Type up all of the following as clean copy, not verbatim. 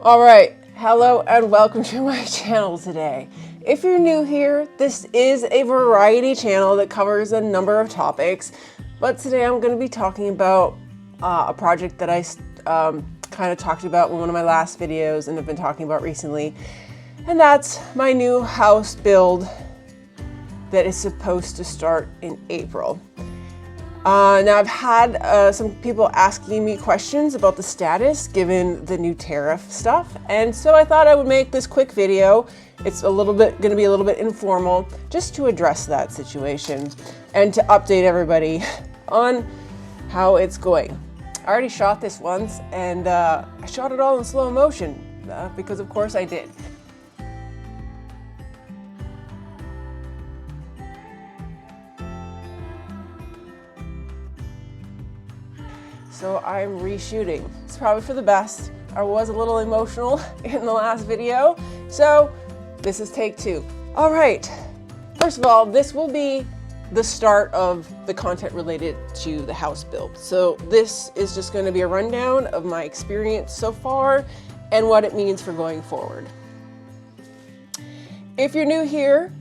All right, hello and welcome to my channel today. If you're new here, this is a variety channel that covers a number of topics, but today I'm going to be talking about a project that I kind of talked about in one of my last videos and have been talking about recently, and that's my new house build that is supposed to start in April. Now I've had some people asking me questions about the status given the new tariff stuff, and so I thought I would make this quick video. It's going to be a little bit informal, just to address that situation and to update everybody on how it's going. I already shot this once, and I shot it all in slow motion because of course I did. So I'm reshooting. It's probably for the best. I was a little emotional in the last video, so this is take two. All right, first of all, this will be the start of the content related to the house build. So this is just going to be a rundown of my experience so far and what it means for going forward. If you're new here,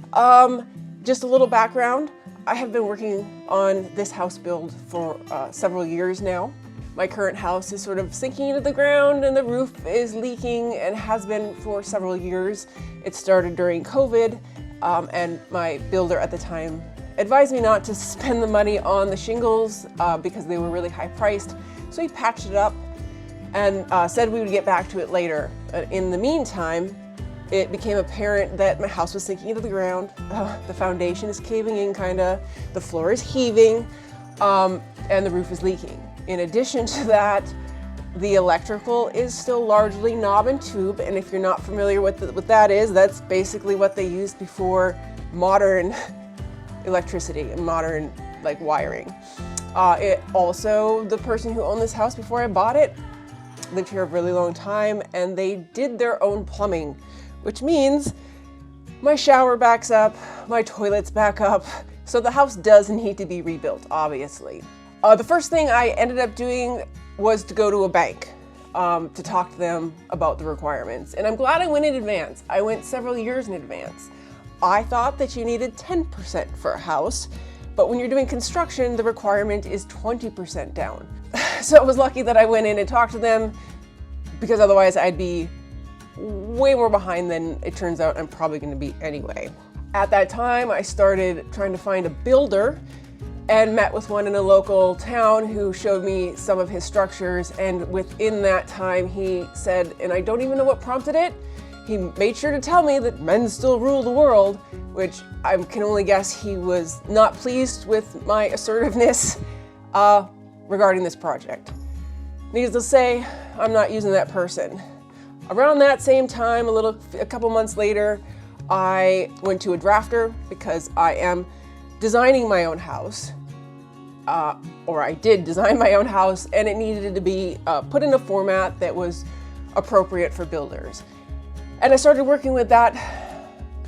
just a little background. I have been working on this house build for several years now. My current house is sort of sinking into the ground and the roof is leaking and has been for several years. It started during COVID, and my builder at the time advised me not to spend the money on the shingles because they were really high priced. So he patched it up and said we would get back to it later. In the meantime, it became apparent that my house was sinking into the ground. The foundation is caving in kinda, the floor is heaving, and the roof is leaking. In addition to that, the electrical is still largely knob and tube, and if you're not familiar with what that is, that's basically what they used before modern electricity and modern wiring. It also, the person who owned this house before I bought it lived here a really long time, and they did their own plumbing, which means my shower backs up, my toilets back up, so the house does need to be rebuilt, obviously. The first thing I ended up doing was to go to a bank to talk to them about the requirements. And I'm glad I went in advance. I went several years in advance. I thought that you needed 10% for a house, but when you're doing construction, the requirement is 20% down. So I was lucky that I went in and talked to them, because otherwise I'd be way more behind than it turns out I'm probably going to be anyway. At that time, I started trying to find a builder and met with one in a local town who showed me some of his structures, and within that time he said, and I don't even know what prompted it, he made sure to tell me that men still rule the world, which I can only guess he was not pleased with my assertiveness regarding this project. Needless to say, I'm not using that person. Around that same time, a couple months later, I went to a drafter because I am designing my own house, or I did design my own house, and it needed to be put in a format that was appropriate for builders. And I started working with that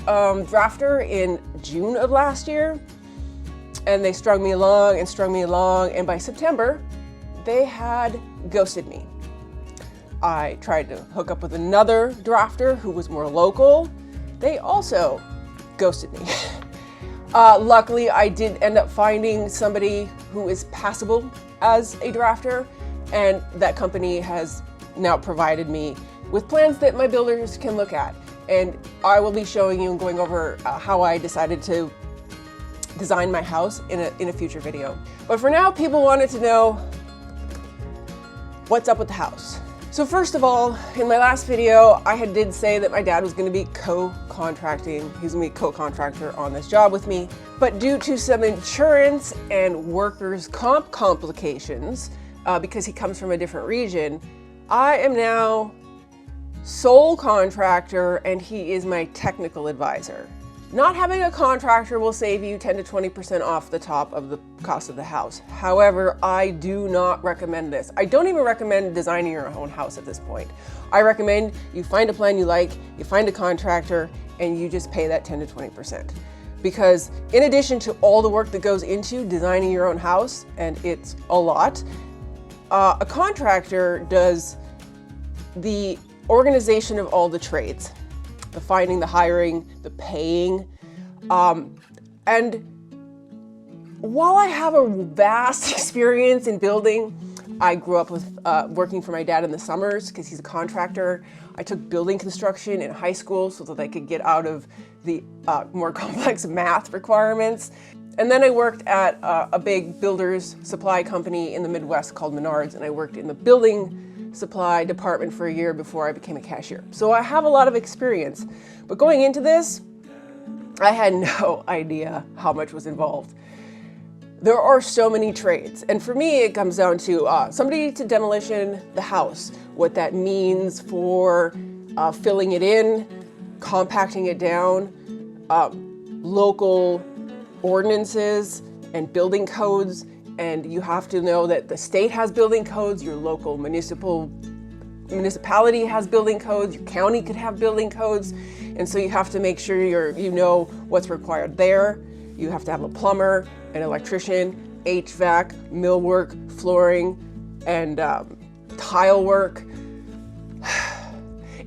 drafter in June of last year, and they strung me along, and by September, they had ghosted me. I tried to hook up with another drafter who was more local. They also ghosted me. Luckily, I did end up finding somebody who is passable as a drafter, and that company has now provided me with plans that my builders can look at. And I will be showing you and going over how I decided to design my house in a future video. But for now, people wanted to know what's up with the house. So first of all, in my last video, I did say that my dad was going to be co-contracting. He's going to be co-contractor on this job with me. But due to some insurance and workers' comp complications, because he comes from a different region, I am now sole contractor and he is my technical advisor. Not having a contractor will save you 10 to 20% off the top of the cost of the house. However, I do not recommend this. I don't even recommend designing your own house at this point. I recommend you find a plan you like, you find a contractor, and you just pay that 10 to 20%. Because in addition to all the work that goes into designing your own house, and it's a lot, a contractor does the organization of all the trades, the finding, the hiring, the paying. And while I have a vast experience in building, I grew up with working for my dad in the summers because he's a contractor. I took building construction in high school so that I could get out of the more complex math requirements. And then I worked at a big builder's supply company in the Midwest called Menards, and I worked in the building supply department for a year before I became a cashier. So I have a lot of experience. But going into this, I had no idea how much was involved. There are so many trades, and for me it comes down to somebody to demolition the house, what that means for filling it in, compacting it down, local ordinances and building codes, and you have to know that the state has building codes, your local municipality has building codes, your county could have building codes, and so you have to make sure you know what's required there. You have to have a plumber, an electrician, HVAC, millwork, flooring, and tile work.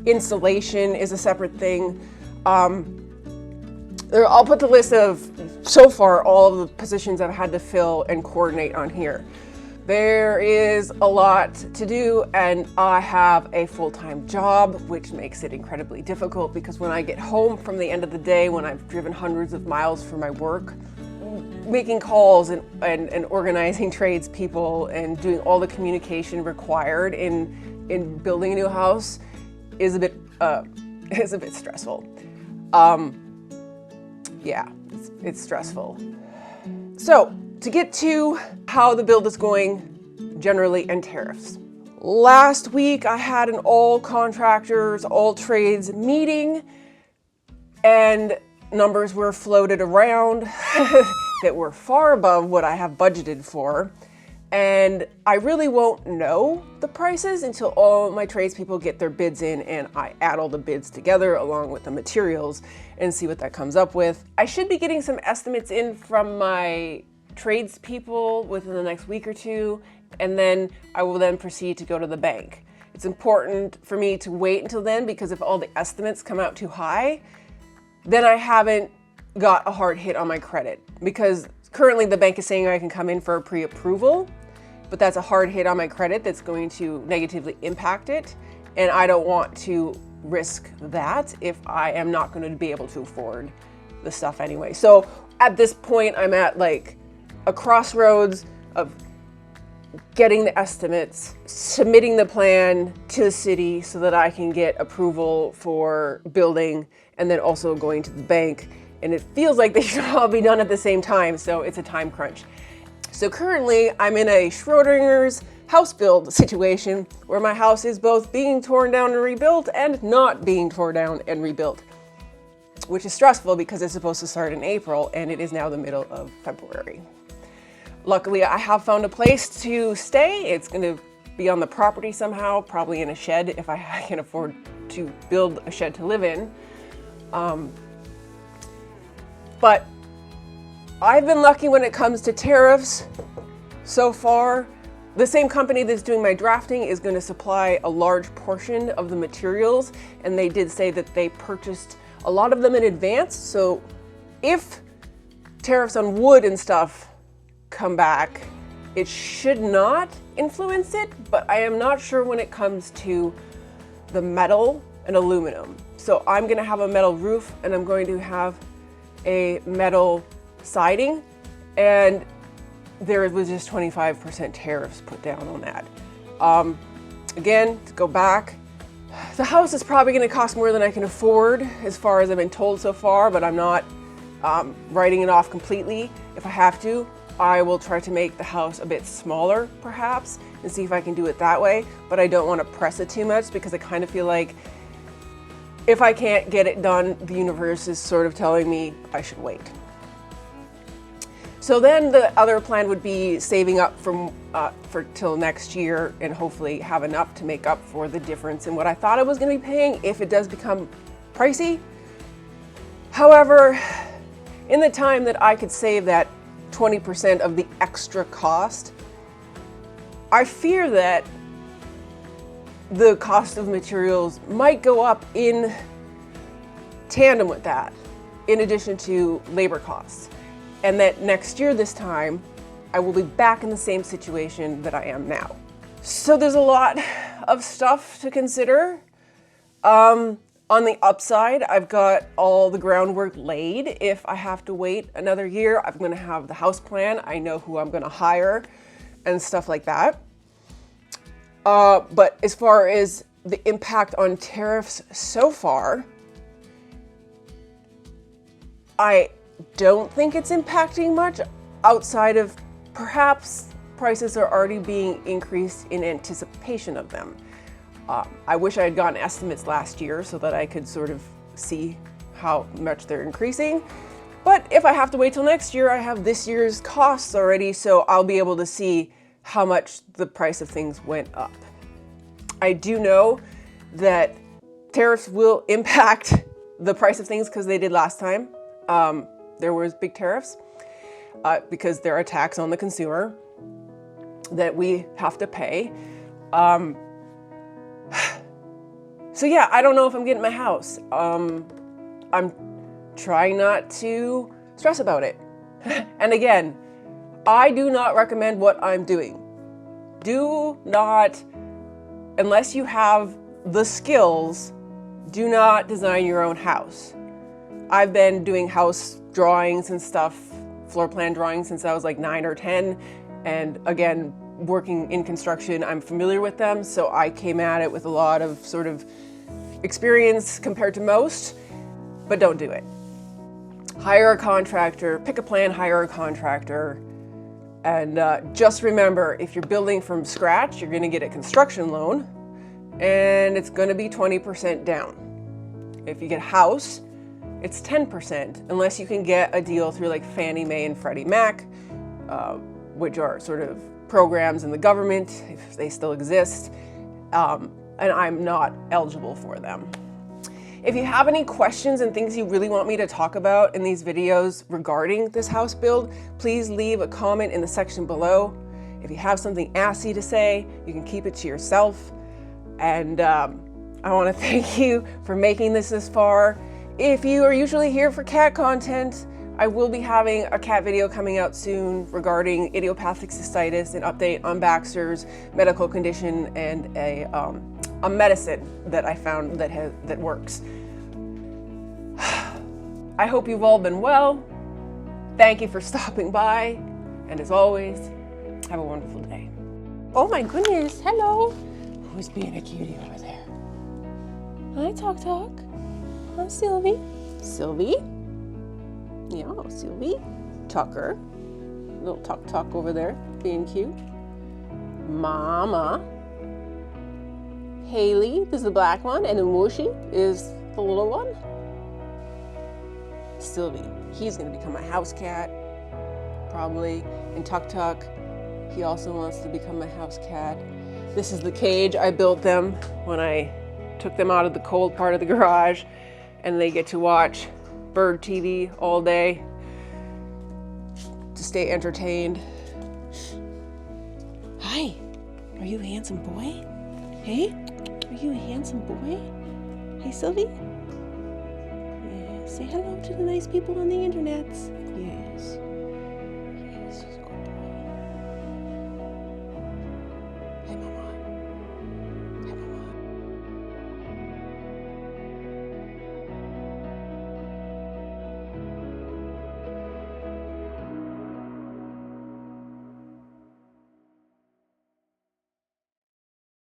Insulation is a separate thing. I'll put the list of, so far, all of the positions I've had to fill and coordinate on here. There is a lot to do, and I have a full-time job, which makes it incredibly difficult because when I get home from the end of the day, when I've driven hundreds of miles for my work, making calls and organizing tradespeople and doing all the communication required in building a new house is a bit stressful. Yeah, it's stressful. So, to get to how the build is going generally and tariffs. Last week I had an all contractors, all trades meeting, and numbers were floated around that were far above what I have budgeted for. And I really won't know the prices until all my tradespeople get their bids in and I add all the bids together along with the materials and see what that comes up with. I should be getting some estimates in from my tradespeople within the next week or two, and then I will then proceed to go to the bank. It's important for me to wait until then because if all the estimates come out too high, then I haven't got a hard hit on my credit, because currently the bank is saying I can come in for a pre-approval, but that's a hard hit on my credit that's going to negatively impact it, and I don't want to risk that if I am not going to be able to afford the stuff anyway. So at this point I'm at like a crossroads of getting the estimates, submitting the plan to the city so that I can get approval for building, and then also going to the bank. And it feels like they should all be done at the same time, so it's a time crunch. So currently I'm in a Schrodinger's house build situation where my house is both being torn down and rebuilt and not being torn down and rebuilt, which is stressful because it's supposed to start in April and it is now the middle of February. Luckily, I have found a place to stay. It's going to be on the property somehow, probably in a shed if I can afford to build a shed to live in. But I've been lucky when it comes to tariffs so far. The same company that's doing my drafting is going to supply a large portion of the materials, and they did say that they purchased a lot of them in advance. So if tariffs on wood and stuff come back, it should not influence it, but I am not sure when it comes to the metal and aluminum. So I'm going to have a metal roof and I'm going to have a metal siding, and there was just 25% tariffs put down on that. Again, to go back, the house is probably going to cost more than I can afford as far as I've been told so far, but I'm not writing it off completely. If I have to, I will try to make the house a bit smaller perhaps and see if I can do it that way, but I don't want to press it too much because I kind of feel like if I can't get it done, the universe is sort of telling me I should wait. So then the other plan would be saving up for till next year and hopefully have enough to make up for the difference in what I thought I was going to be paying if it does become pricey. However, in the time that I could save that 20% of the extra cost, I fear that the cost of materials might go up in tandem with that, in addition to labor costs. And that next year this time, I will be back in the same situation that I am now. So there's a lot of stuff to consider. On the upside, I've got all the groundwork laid. If I have to wait another year, I'm gonna have the house plan. I know who I'm gonna hire and stuff like that. But as far as the impact on tariffs so far, I don't think it's impacting much outside of perhaps prices are already being increased in anticipation of them. I wish I had gotten estimates last year so that I could sort of see how much they're increasing. But if I have to wait till next year, I have this year's costs already, so I'll be able to see how much the price of things went up. I do know that tariffs will impact the price of things because they did last time. There was big tariffs because they're a tax on the consumer that we have to pay. So yeah, I don't know if I'm getting my house. I'm trying not to stress about it. And again, I do not recommend what I'm doing. Do not, unless you have the skills, do not design your own house. I've been doing house drawings and stuff, floor plan drawings since I was like 9 or 10. And again, working in construction, I'm familiar with them. So I came at it with a lot of sort of experience compared to most, but don't do it. Hire a contractor, pick a plan, hire a contractor. And just remember, if you're building from scratch, you're gonna get a construction loan and it's gonna be 20% down. If you get a house, it's 10%, unless you can get a deal through like Fannie Mae and Freddie Mac, which are sort of programs in the government, if they still exist, and I'm not eligible for them. If you have any questions and things you really want me to talk about in these videos regarding this house build, please leave a comment in the section below. If you have something assy to say, you can keep it to yourself. And I want to thank you for making this far. If you are usually here for cat content, I will be having a cat video coming out soon regarding idiopathic cystitis, an update on Baxter's medical condition, and a medicine that I found that works. I hope you've all been well. Thank you for stopping by, and as always, have a wonderful day. Oh my goodness, hello. Who's being a cutie over there? Hi, Talk Talk. Hi, Sylvie. Sylvie? Yeah, Sylvie. Tucker. Little Talk Talk over there, being cute. Mama. Haley is the black one, and then Mossy is the little one. Sylvie, he's gonna become a house cat, probably. And Tuck Tuck, he also wants to become a house cat. This is the cage I built them when I took them out of the cold part of the garage, and they get to watch bird TV all day to stay entertained. Hi, are you a handsome boy? Hey, are you a handsome boy? Hey, Sylvie? Yeah, say hello to the nice people on the internet. Yes.